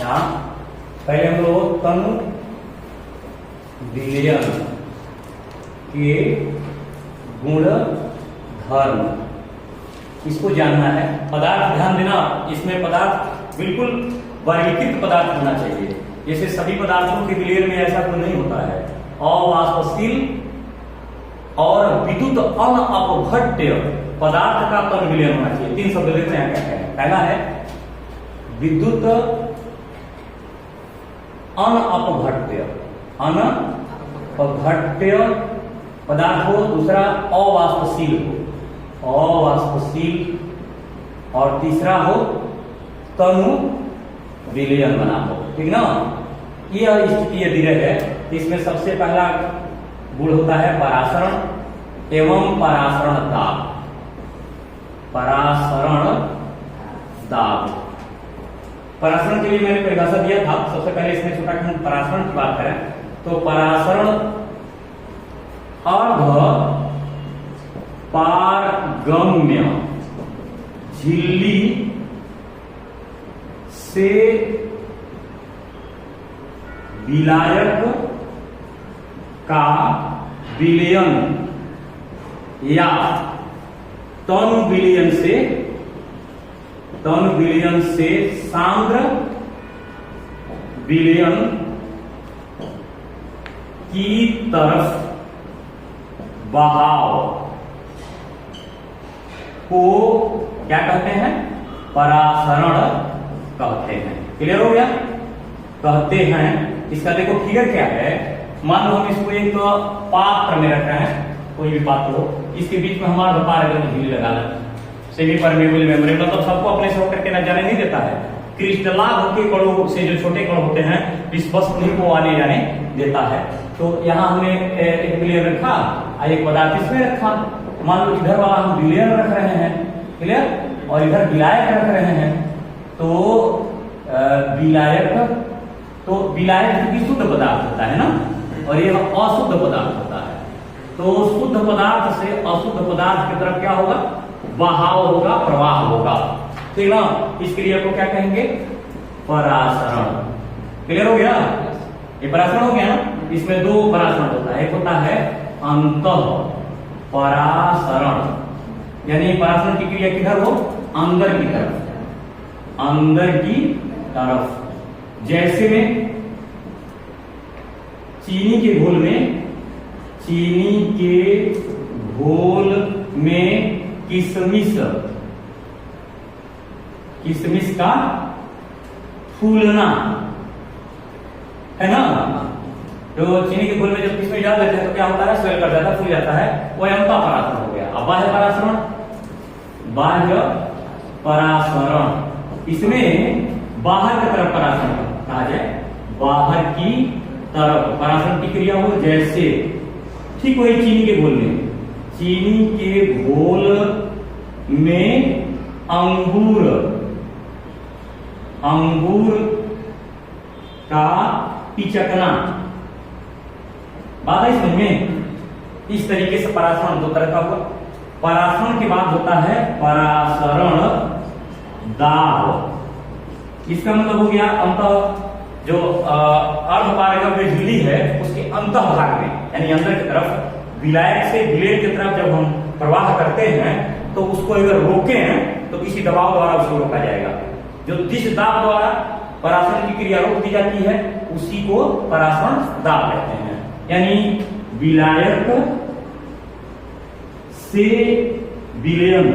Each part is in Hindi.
यहाँ पहले हम लोग तनु विलयन के गुण धर्म इसको जानना है। पदार्थ ध्यान देना, इसमें पदार्थ बिल्कुल वर्गीकृत पदार्थ होना चाहिए। जैसे सभी पदार्थों के विलयन में ऐसा कोई नहीं होता है। अवाष्पशील और विद्युत अनअपघट्य पदार्थ का तनु विलयन होना चाहिए। 3 शब्द देखते हैं क्या है। पहला है विद्युत अनअपघट्य पदार्थ हो, दूसरा अवाष्पशील हो, अवाष्पशील, और तीसरा हो तनु विलयन बना हो। ठीक ना। यह स्थिति यदि रहे तो इसमें सबसे पहला गुण होता है परासरण एवं परासरण दाब। परासरण दाब, परासरण के लिए मैंने परिभाषा दिया था। सबसे पहले इसमें छोटा कि हम परासरण की बात करें तो परासरण अर्ध पारगम्य झिल्ली से विलायक का विलयन या तनु विलयन से सांद्र विलयन की तरफ बहाव को क्या कहते हैं? परासरण कहते हैं। क्लियर हो गया? कहते हैं। इसका देखो फिगर क्या है। मान लो हम इसको एक पात्र में रख रहे हैं, कोई भी पात्र हो, इसके बीच में हमारा पारगम्य झिल्ली लगा लें। सेमी परमेबल मेम्ब्रेन मतलब सबको अपने से होकर के न जाने नहीं देता है। क्रिस्टलाभ के कणों से जो छोटे कण होते हैं इस वस्तु को आने जाने देता है। तो यहाँ हमने एक विलयन रखा और एक पदार्थ इसमें रखा। मान लो इधर वाला हम विलयन रख रहे हैं, क्लियर, और इधर विलायक रख रहे हैं। तो विलायक क्योंकि शुद्ध पदार्थ होता है ना, और ये अशुद्ध पदार्थ होता है। तो शुद्ध पदार्थ से अशुद्ध पदार्थ की तरफ क्या होगा? बहाव होगा, प्रवाह होगा। ठीक ना। इस क्रिया को क्या कहेंगे? परासरण। क्लियर हो गया? ये परासरण हो गया ना। इसमें 2 परासरण होता है। एक होता है अंतः परासरण, यानी परासरण की क्रिया किधर हो? अंदर की तरफ, अंदर की तरफ। जैसे में चीनी के घोल में किशमिश का फूलना है ना। तो चीनी के घोल में जब किशमिश डाल देते हैं तो क्या होता है? स्वेल कर जाता है, फूल जाता है। वो अंतः परासरण हो गया। अब बाह्य परासरण, इसमें बाहर की तरफ परासरण कहा जाए। बाहर की तरफ परासरण की क्रिया हो। जैसे ठीक वही चीनी के घोल में अंगूर का पिचकना। बात है समझ में? इस तरीके से परासरण 2 तरह का हुआ। परासरण के बाद होता है परासरण दाब। इसका मतलब हो गया अंत जो अर्धपारगम्य झिल्ली है उसके अंत भाग में, यानी अंदर की तरफ विलायक से विलयन की तरफ जब हम प्रवाह करते हैं तो उसको अगर रोके हैं तो किसी दबाव द्वारा उसको रोका जाएगा। जो जिस दाब द्वारा परासरण की क्रिया रोक दी जाती है उसी को परासरण दाब कहते हैं। यानी विलायक से विलयन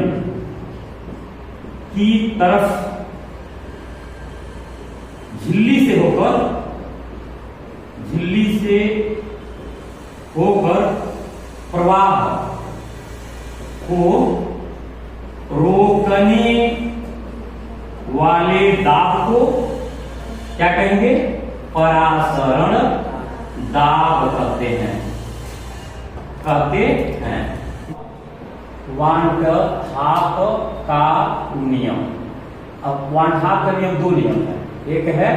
की तरफ झिल्ली से होकर प्रवाह को रोकने वाले दाब को क्या कहेंगे? परासरण दाब कहते हैं। वांट हाफ का नियम। अब वांट हाफ का नियम 2 नियम है। एक है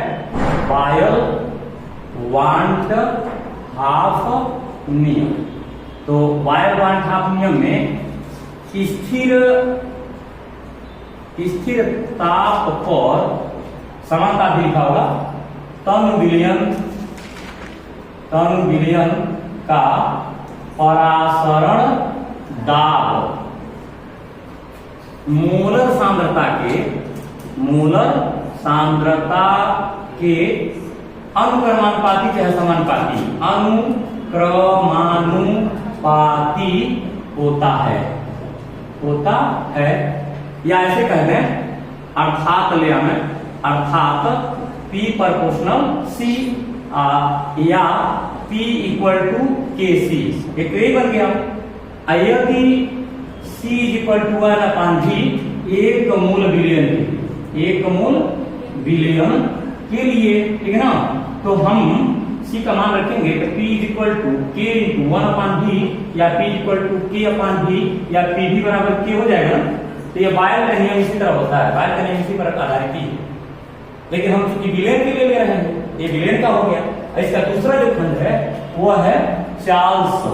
बायल वांट हाफ नियम। तो बायल वांट हाफ नियम में स्थिर ताप पर समानता भी लिखा होगा, टन विलयन का परासरण दाब मोलर सांद्रता के अनुक्रमानुपाती चाहे समानुपाती होता है या ऐसे कह दें अर्थात P प्रोपोर्शनल C या P इक्वल टू KC, एक बन गया। यदि C इक्वल टू 1/V एक मूल विलयन के लिए, ठीक है ना, तो हम C का मान रखेंगे तो P equal to K into 1/V या P इक्वल टू K/V या PV बराबर K हो जाएगा ना। तो ये बायल का नियम इसी तरह होता है, बायल का नियम इसी पर आधारित ही है। लेकिन हम चूंकि विलयन के लिए ले रहे हैं, ये विलयन का हो गया। इसका दूसरा जो खंड है वो है चार्ल्स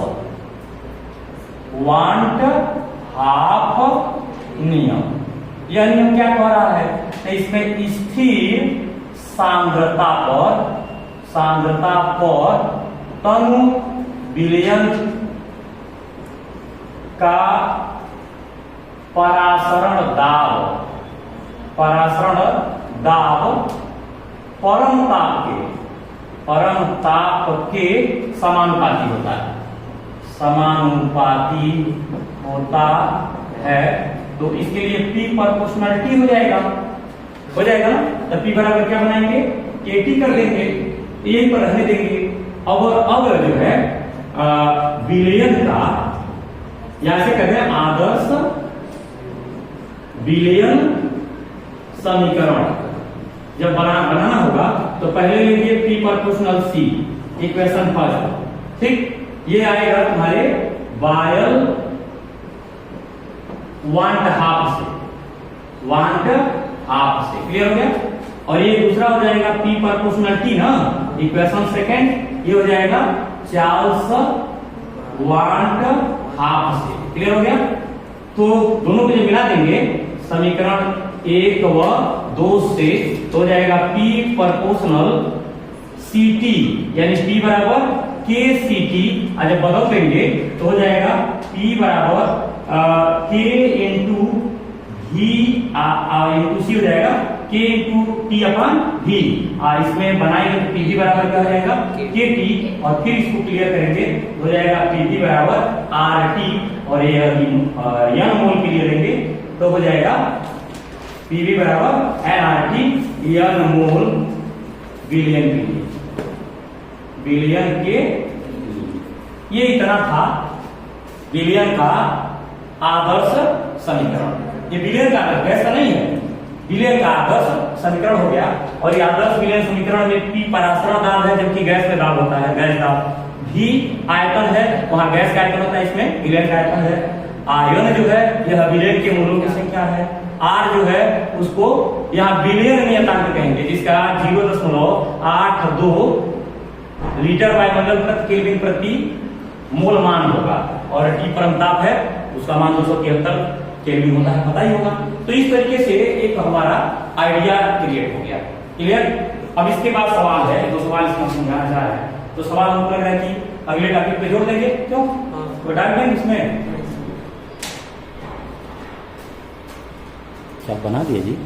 वांट हाफ नियम। यह नियम क्या कह रहा है, तो इसमें स्थिर सांद्रता पर तनु विलयन का परासरण दाब परम ताप के समानुपाती होता है। तो इसके लिए P प्रोपोर्शनलिटी हो जाएगा ना। तो P बराबर क्या बनाएंगे, KT कर देंगे, यही पर रहने देंगे। अब जो है विलयन का या ऐसे कहते हैं आदर्श विलयन समीकरण जब बनाना होगा तो पहले लेंगे P proportional C, equation first, ठीक। ये आएगा तुम्हारे बायल वांट हाफ से, क्लियर हो गया। और ये दूसरा हो जाएगा P प्रोपोर्शनल T ना, इक्वेशन सेकेंड, ये हो जाएगा चार्ल्स वांट हाफ से, क्लियर हो गया। तो दोनों को जब मिला देंगे समीकरण 1 व 2 से तो हो जाएगा P प्रोपोर्शनल CT यानी P बराबर KCT। जब बदल देंगे तो हो जाएगा P बराबर K into V into C हो जाएगा K इंटू T/V। इसमें बनाएंगे तो PV बराबर क्या हो जाएगा KT, और फिर इसको क्लियर करेंगे हो जाएगा PV बराबर RT, और ये यन मोल के लिए लेंगे तो हो जाएगा PV बराबर nRT यन मोल विलयन के। ये इतना था विलयन का आदर्श समीकरण। ये विलयन का गैस का नहीं है, विलयन का आदर्श समीकरण हो गया। और ये आदर्श विलयन समीकरण में P परासरण दाब है, जबकि गैस में दाब होता है, गैस दाब। V आयतन है, वहां गैस का आयतन होता है, इसमें विलयन का आयतन है। आयन जो है यह विलयन के मोलों की संख्या है। R जो है उसको यहाँ विलयन नियतांक कहेंगे, जिसका 0.82 लीटर वायुमंडल प्रति केल्विन प्रति मोल मान होगा। और T परमताप है, उसका मान 273 केल्विन होता है, पता ही होगा। तो इस तरीके से एक हमारा आइडिया क्रिएट हो गया, क्लियर। अब इसके बाद सवाल है, दो सवाल इसमें समझाना चाह रहे हैं। तो सवाल हमको लग रहा है कि अगले टॉपिक पे जोड़ देंगे, क्यों तो डाल देंगे इसमें। क्या बना दिया जी।